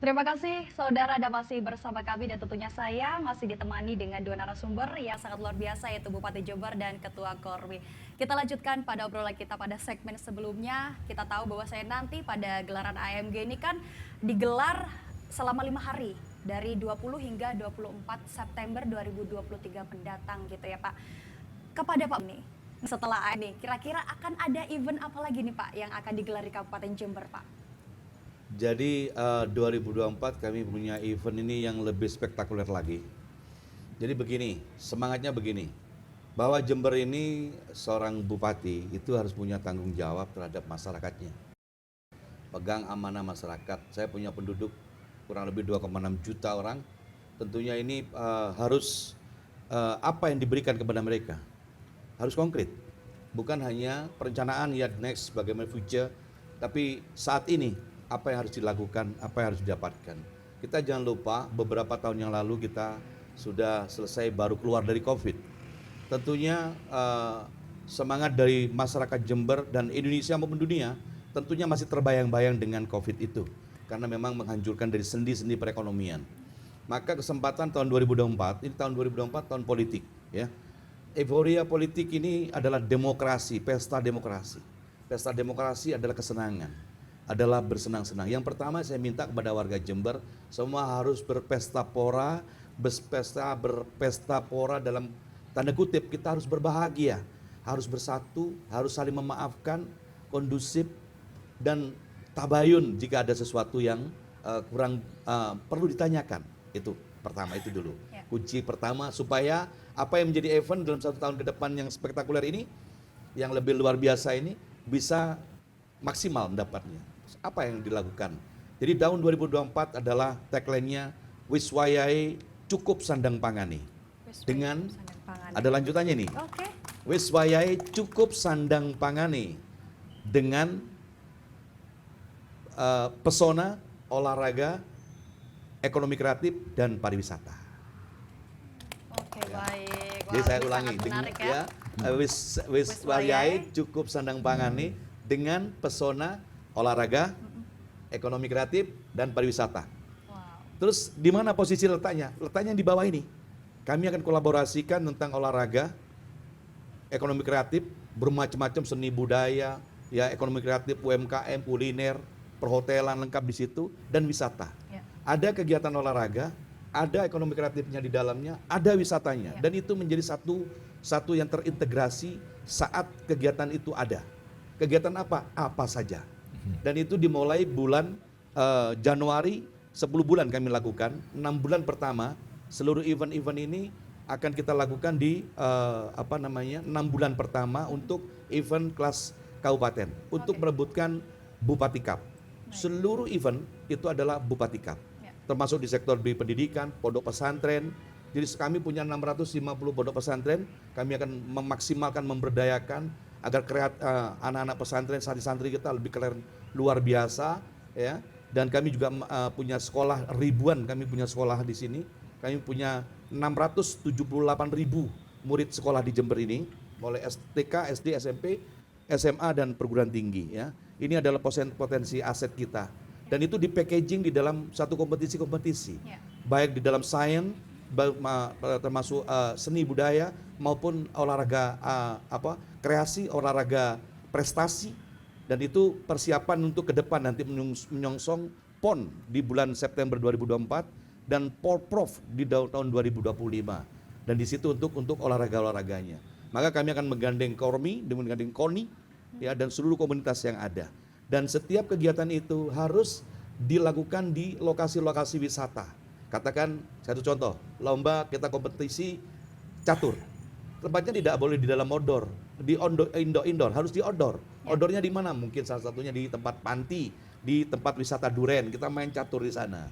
Terima kasih saudara Anda masih bersama kami dan tentunya saya masih ditemani dengan dua narasumber yang sangat luar biasa yaitu Bupati Jember dan Ketua Korwi. Kita lanjutkan pada obrolan kita pada segmen sebelumnya. Kita tahu bahwa saya nanti pada gelaran AMG ini kan digelar selama 5 hari dari 20 hingga 24 September 2023 mendatang gitu ya Pak. Kepada Pak nih, setelah ini kira-kira akan ada event apa lagi nih Pak yang akan digelar di Kabupaten Jember Pak? Jadi 2024 kami punya event ini yang lebih spektakuler lagi. Jadi begini, semangatnya begini, bahwa Jember ini seorang bupati itu harus punya tanggung jawab terhadap masyarakatnya. Pegang amanah masyarakat. Saya punya penduduk kurang lebih 2,6 juta orang. Tentunya ini harus apa yang diberikan kepada mereka harus konkret. Bukan hanya perencanaan ya next bagaimana future, tapi saat ini apa yang harus dilakukan, apa yang harus didapatkan. Kita jangan lupa beberapa tahun yang lalu kita sudah selesai baru keluar dari COVID. Tentunya semangat dari masyarakat Jember dan Indonesia maupun dunia tentunya masih terbayang-bayang dengan COVID itu. Karena memang menghancurkan dari sendi-sendi perekonomian. Maka kesempatan tahun 2024, ini tahun 2024 tahun politik ya. Euforia politik ini adalah demokrasi, pesta demokrasi. Pesta demokrasi adalah kesenangan, adalah bersenang-senang. Yang pertama saya minta kepada warga Jember, semua harus berpesta pora dalam tanda kutip, kita harus berbahagia, harus bersatu, harus saling memaafkan, kondusif, dan tabayun jika ada sesuatu yang kurang perlu ditanyakan. Itu pertama, itu dulu. Kunci pertama supaya apa yang menjadi event dalam 1 tahun ke depan yang spektakuler ini, yang lebih luar biasa ini, bisa maksimal mendapatnya. Apa yang dilakukan? Jadi tahun 2024 adalah tagline-nya Wiswayai cukup sandang pangani. Dengan ada lanjutannya nih. Oke. Wiswayai cukup sandang pangani dengan pesona, olahraga, ekonomi kreatif dan pariwisata. Oke, baik. Jadi Wah, saya ini ulangi, sangat menarik ya, Wiswayai cukup sandang pangani dengan pesona, olahraga, ekonomi kreatif dan pariwisata. Wow. Terus di mana posisi letaknya? Letaknya di bawah ini. Kami akan kolaborasikan tentang olahraga, ekonomi kreatif, bermacam-macam seni budaya, ya ekonomi kreatif, UMKM, kuliner, perhotelan lengkap di situ, dan wisata. Ya. Ada kegiatan olahraga, ada ekonomi kreatifnya di dalamnya, ada wisatanya, Ya. dan itu menjadi satu yang terintegrasi saat kegiatan itu ada. Kegiatan apa? Apa saja. Dan itu dimulai bulan Januari, 10 bulan kami lakukan, 6 bulan pertama, seluruh event-event ini akan kita lakukan di 6 bulan pertama untuk event kelas kabupaten, untuk merebutkan Bupati Cup. Seluruh event itu adalah Bupati Cup, termasuk di sektor pendidikan, pondok pesantren. Jadi kami punya 650 pondok pesantren, kami akan memaksimalkan, memberdayakan agar anak-anak pesantren, santri-santri kita lebih keren, luar biasa ya. Dan kami juga punya sekolah ribuan, kami punya sekolah di sini. Kami punya 678.000 murid sekolah di Jember ini, mulai TK, SD, SMP, SMA dan perguruan tinggi ya. Ini adalah potensi aset kita. Dan itu di packaging di dalam satu kompetisi-kompetisi. Baik di dalam sains, termasuk seni budaya maupun olahraga kreasi, olahraga prestasi. Dan itu persiapan untuk ke depan nanti menyongsong PON di bulan September 2024 dan Porprov di tahun 2025. Dan di situ untuk olahraga-olahraganya. Maka kami akan menggandeng Kormi, menggandeng KONI ya, dan seluruh komunitas yang ada. Dan setiap kegiatan itu harus dilakukan di lokasi-lokasi wisata. Katakan satu contoh, lomba kita kompetisi catur. Tempatnya tidak boleh di dalam outdoor, di indoor, harus di outdoor. Outdoornya di mana? Mungkin salah satunya di tempat panti, di tempat wisata Duren, kita main catur di sana.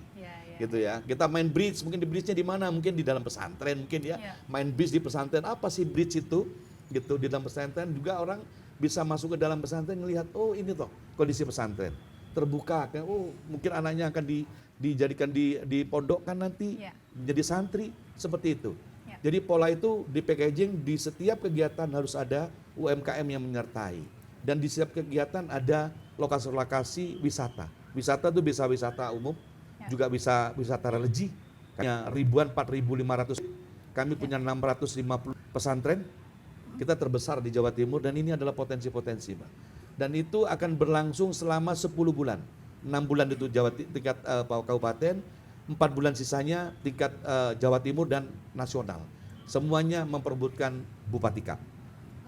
Gitu ya. Kita main bridge, mungkin di bridge-nya di mana? Mungkin di dalam pesantren mungkin ya. Main bridge di pesantren. Apa sih bridge itu? Gitu di dalam pesantren juga orang bisa masuk ke dalam pesantren melihat, oh ini toh kondisi pesantren. Terbuka, kayak, oh mungkin anaknya akan dijadikan di pondok kan nanti menjadi santri, seperti itu. Jadi pola itu di packaging, di setiap kegiatan harus ada UMKM yang menyertai. Dan di setiap kegiatan ada lokasi-lokasi wisata. Wisata itu bisa wisata umum, juga bisa wisata religi. Hanya ribuan 4.500, kami punya 650 pesantren, kita terbesar di Jawa Timur dan ini adalah potensi-potensi, Pak. Dan itu akan berlangsung selama 10 bulan. 6 bulan itu tingkat kabupaten, 4 bulan sisanya tingkat Jawa Timur dan nasional. Semuanya memperebutkan Bupati Cup.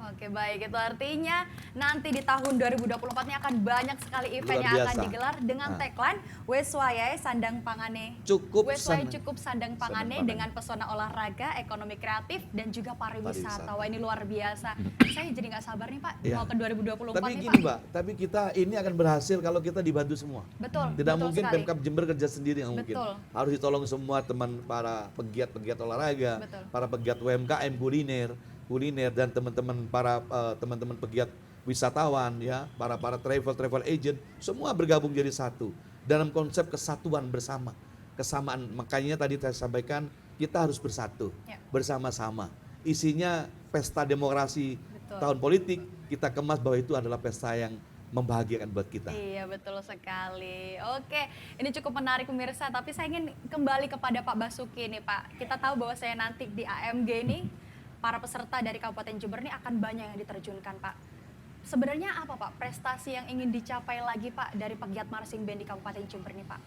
Oke baik, itu artinya nanti di tahun 2024 ini akan banyak sekali event Luar yang akan biasa. digelar dengan tagline Weswayai Sandang Pangane. Cukup Weswayai Sandang- cukup Sandang Pangane Sandang dengan pesona olahraga, ekonomi kreatif dan juga pariwisata. Pariwisata. Wah ini luar biasa. Saya jadi nggak sabar nih Pak, Iya. mau ke 2024 Tapi nih gini, Pak. Mbak, tapi kita ini akan berhasil kalau kita dibantu semua. Betul. Tidak betul mungkin sekali. Pemkab Jember kerja sendiri, nggak mungkin. Betul. Harus ditolong semua teman para pegiat-pegiat olahraga, Betul. para pegiat UMKM kuliner dan teman-teman pegiat wisatawan ya, para travel agent, semua bergabung jadi satu dalam konsep kesatuan bersama, kesamaan. Makanya tadi saya sampaikan kita harus bersatu, Ya. bersama-sama. Isinya pesta demokrasi Betul. tahun politik, kita kemas bahwa itu adalah pesta yang membahagiakan buat kita. Iya betul sekali. Oke, ini cukup menarik pemirsa. Tapi saya ingin kembali kepada Pak Basuki nih Pak. Kita tahu bahwa saya nanti di AMG ini para peserta dari Kabupaten Jember ini akan banyak yang diterjunkan Pak. Sebenarnya apa Pak prestasi yang ingin dicapai lagi Pak dari pegiat marching band di Kabupaten Jember nih Pak?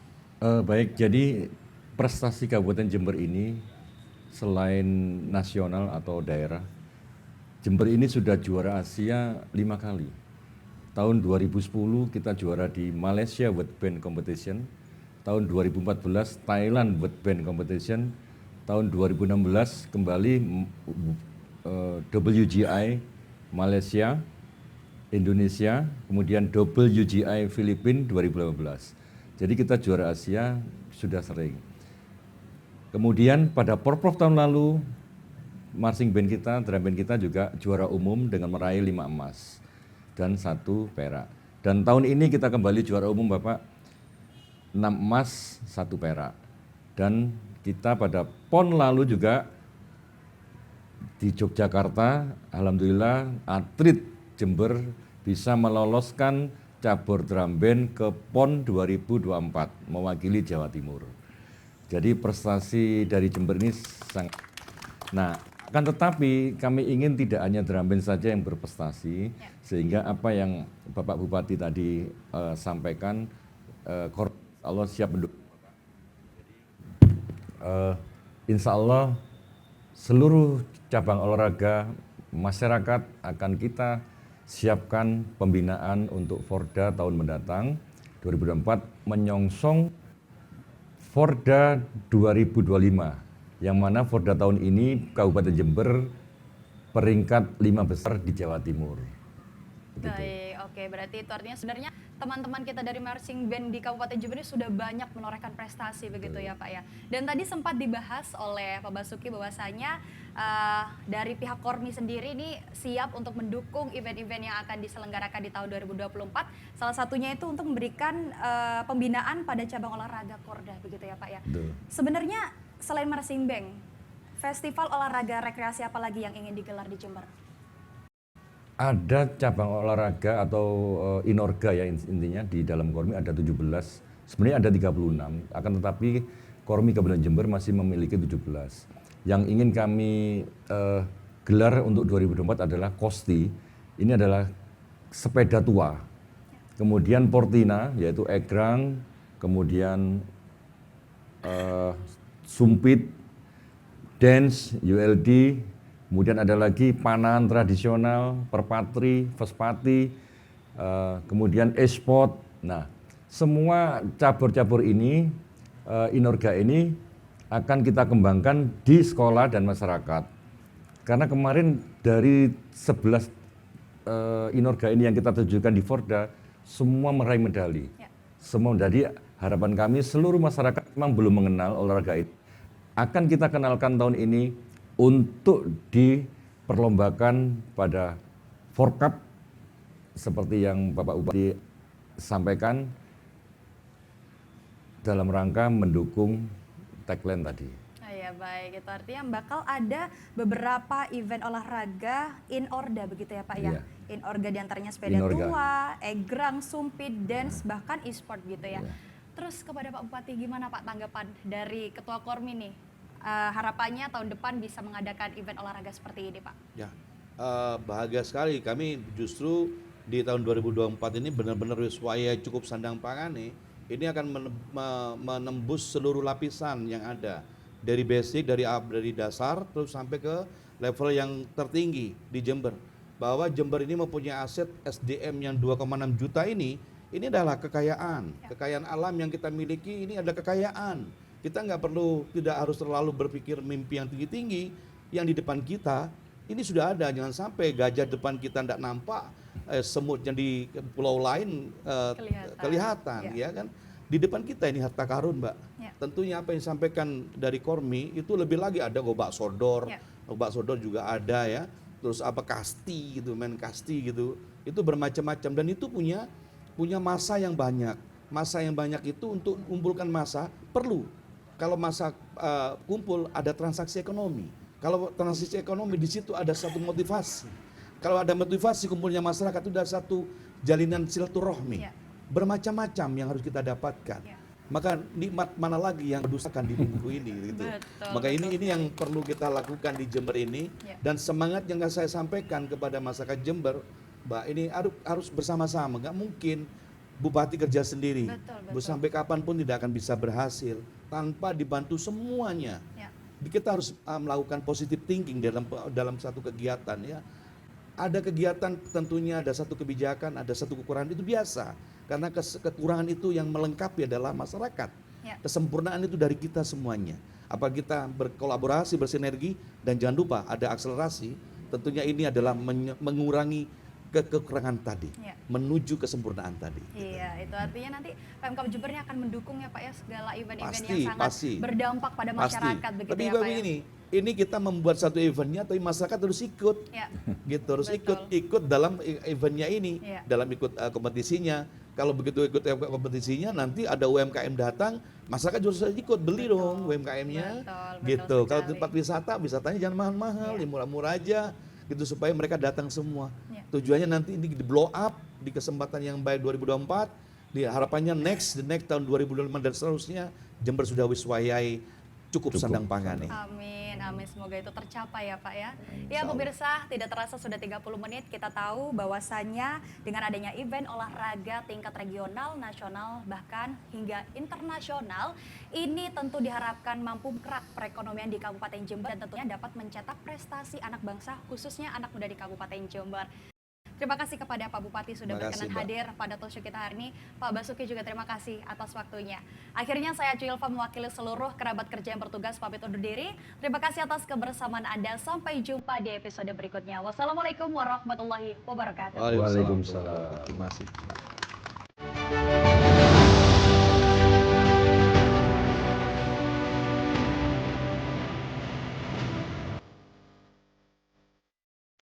Baik, jadi prestasi Kabupaten Jember ini selain nasional atau daerah, Jember ini sudah juara Asia 5 kali. Tahun 2010 kita juara di Malaysia World Band Competition, tahun 2014 Thailand World Band Competition, tahun 2016 kembali WGI Malaysia, Indonesia, kemudian WGI Filipina 2018. Jadi kita juara Asia sudah sering. Kemudian pada Porprov tahun lalu, marching band kita, drum band kita juga juara umum dengan meraih 5 emas dan 1 perak. Dan tahun ini kita kembali juara umum Bapak, 6 emas, 1 perak. Dan kita pada PON lalu juga di Yogyakarta, alhamdulillah atlet Jember bisa meloloskan cabur drum band ke PON 2024 mewakili Jawa Timur. Jadi prestasi dari Jember ini sangat. Nah, akan tetapi kami ingin tidak hanya drum band saja yang berprestasi, sehingga apa yang Bapak Bupati tadi sampaikan, Allah siap mendukung. Insya Allah seluruh cabang olahraga masyarakat akan kita siapkan pembinaan untuk Forda tahun mendatang 2024 menyongsong Forda 2025 yang mana Forda tahun ini Kabupaten Jember peringkat 5 besar di Jawa Timur. Begitu. Baik, oke. Berarti itu artinya sebenarnya teman-teman kita dari marching band di Kabupaten Jember ini sudah banyak menorehkan prestasi begitu ya Pak ya. Dan tadi sempat dibahas oleh Pak Basuki bahwasanya dari pihak Kormi sendiri ini siap untuk mendukung event-event yang akan diselenggarakan di tahun 2024. Salah satunya itu untuk memberikan pembinaan pada cabang olahraga Korda begitu ya Pak ya. Betul. Sebenarnya selain marching band, festival olahraga rekreasi apa lagi yang ingin digelar di Jember? Ada cabang olahraga atau inorga ya intinya di dalam Kormi ada 17, sebenarnya ada 36, akan tetapi Kormi Kabupaten Jember masih memiliki 17. Yang ingin kami gelar untuk 2024 adalah Kosti, ini adalah sepeda tua, kemudian Portina yaitu egrang, kemudian sumpit, dance, ULD, kemudian ada lagi panahan tradisional, perpatri, vespati, kemudian e-sport. Nah, semua cabur-cabur ini, inorga ini akan kita kembangkan di sekolah dan masyarakat. Karena kemarin dari 11 inorga ini yang kita tujukan di Forda, semua meraih medali. Ya. Semua, jadi harapan kami seluruh masyarakat memang belum mengenal olahraga ini. Akan kita kenalkan tahun ini untuk diperlombakan pada Forcup seperti yang Bapak Bupati sampaikan dalam rangka mendukung tagline tadi. Ya baik, itu artinya bakal ada beberapa event olahraga in orda begitu ya Pak ya? Iya. In orga diantaranya sepeda Inorga. tua, egrang, sumpit, dance, bahkan e-sport gitu ya. Iya. Terus kepada Pak Bupati, gimana Pak tanggapan dari Ketua Kormi nih? Harapannya tahun depan bisa mengadakan event olahraga seperti ini Pak. Ya, bahagia sekali kami justru di tahun 2024 ini benar-benar Wiswaya cukup sandang pangan nih. Ini akan menembus seluruh lapisan yang ada dari basic, dari dasar terus sampai ke level yang tertinggi di Jember. Bahwa Jember ini mempunyai aset SDM yang 2,6 juta ini adalah kekayaan alam yang kita miliki, ini adalah kekayaan. Kita tidak harus terlalu berpikir mimpi yang tinggi-tinggi, yang di depan kita ini sudah ada. Jangan sampai gajah depan kita tidak nampak, semut yang di pulau lain kelihatan, ya kan? Di depan kita ini harta karun, Mbak. Ya. Tentunya apa yang disampaikan dari Kormi itu lebih lagi ada gobak sodor, gobak sodor juga ada ya. Terus kasti gitu, main kasti gitu. Itu bermacam-macam dan itu punya masa yang banyak. Masa yang banyak itu untuk mengumpulkan masa perlu. Kalau masa kumpul ada transaksi ekonomi. Kalau transaksi ekonomi di situ ada satu motivasi. Kalau ada motivasi kumpulnya masyarakat itu ada satu jalinan silaturahmi. Ya. Bermacam-macam yang harus kita dapatkan. Ya. Maka nikmat mana lagi yang didustakan di minggu ini gitu. Betul, Maka betul ini yang perlu kita lakukan di Jember ini. Ya. Dan semangat yang saya sampaikan kepada masyarakat Jember, Mbak, ini harus bersama-sama. Nggak mungkin Bupati kerja sendiri. Betul. Sampai kapanpun tidak akan bisa berhasil tanpa dibantu semuanya. Ya. Kita harus melakukan positive thinking dalam satu kegiatan ya. Ada kegiatan tentunya ada satu kebijakan, ada satu kekurangan, itu biasa. Karena kekurangan itu yang melengkapi adalah masyarakat. Ya. Kesempurnaan itu dari kita semuanya. Apa kita berkolaborasi, bersinergi, dan jangan lupa ada akselerasi. Tentunya ini adalah mengurangi kekurangan tadi, Ya. menuju kesempurnaan tadi. Iya, itu artinya nanti Pemkab Jember ini akan mendukung ya Pak ya segala event-event Pasti, yang sangat pasti. berdampak pada masyarakat begitu Tapi ya juga Pak ya. begini, ini kita membuat satu eventnya, tapi masyarakat harus ikut, Ya. gitu, harus Betul. ikut dalam eventnya ini, Iya. dalam ikut kompetisinya. Kalau begitu ikut kompetisinya, nanti ada UMKM datang, masyarakat juga harus ikut beli dong UMKM-nya, Betul gitu. Kalau sekali. tempat wisatanya jangan mahal-mahal, Iya. ya murah-murah aja, gitu supaya mereka datang semua. Iya. Tujuannya nanti ini di blow up di kesempatan yang baik 2024. Harapannya the next tahun 2025 dan seterusnya Jember sudah wiswayai cukup sandang pangan nih. Amin, semoga itu tercapai ya Pak ya. Ya pemirsa, tidak terasa sudah 30 menit kita tahu bahwasannya dengan adanya event olahraga tingkat regional, nasional, bahkan hingga internasional, ini tentu diharapkan mampu menggerak perekonomian di Kabupaten Jember dan tentunya dapat mencetak prestasi anak bangsa khususnya anak muda di Kabupaten Jember. Terima kasih kepada Pak Bupati sudah Terima kasih, berkenan Mbak. hadir pada talk show kita hari ini. Pak Basuki juga terima kasih atas waktunya. Akhirnya saya Cuilva mewakili seluruh kerabat kerja yang bertugas pamit undur diri. Terima kasih atas kebersamaan Anda. Sampai jumpa di episode berikutnya. Wassalamualaikum warahmatullahi wabarakatuh. Waalaikumsalam. Terima kasih.